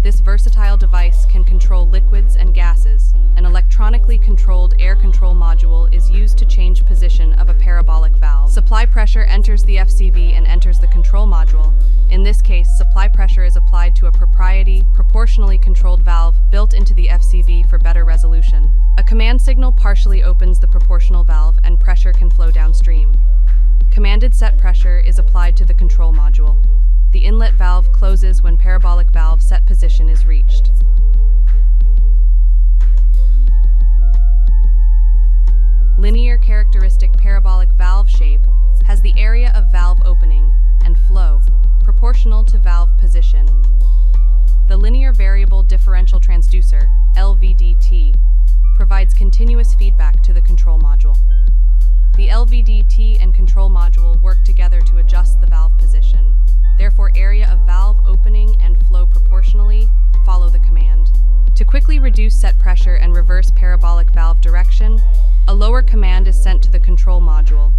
This versatile device can control liquids and gases. An electronically controlled air control module is used to change position of a parabolic valve. Supply pressure enters the FCV and enters the control module. In this case, supply pressure is applied to a proportionally controlled valve built into the FCV for better resolution. A command signal partially opens the proportional valve and pressure can flow downstream. Commanded set pressure is applied to the control module. The inlet valve closes when parabolic valve set position is reached. Linear characteristic parabolic valve shape has the area of valve opening and flow proportional to valve position. The linear variable differential transducer, LVDT, provides continuous feedback to the control module. The LVDT and control module work together to adjust the valve position. Therefore, area of valve opening and flow proportionally follow the command. To quickly reduce set pressure and reverse parabolic valve direction, a lower command is sent to the control module.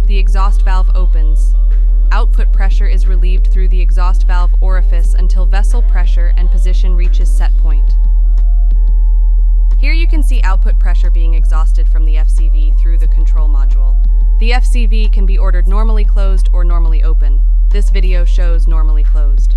The exhaust valve opens. Output pressure is relieved through the exhaust valve orifice until vessel pressure and position reaches set point. Here you can see output pressure being exhausted from the FCV through the control module. The FCV can be ordered normally closed or normally open. This video shows normally closed.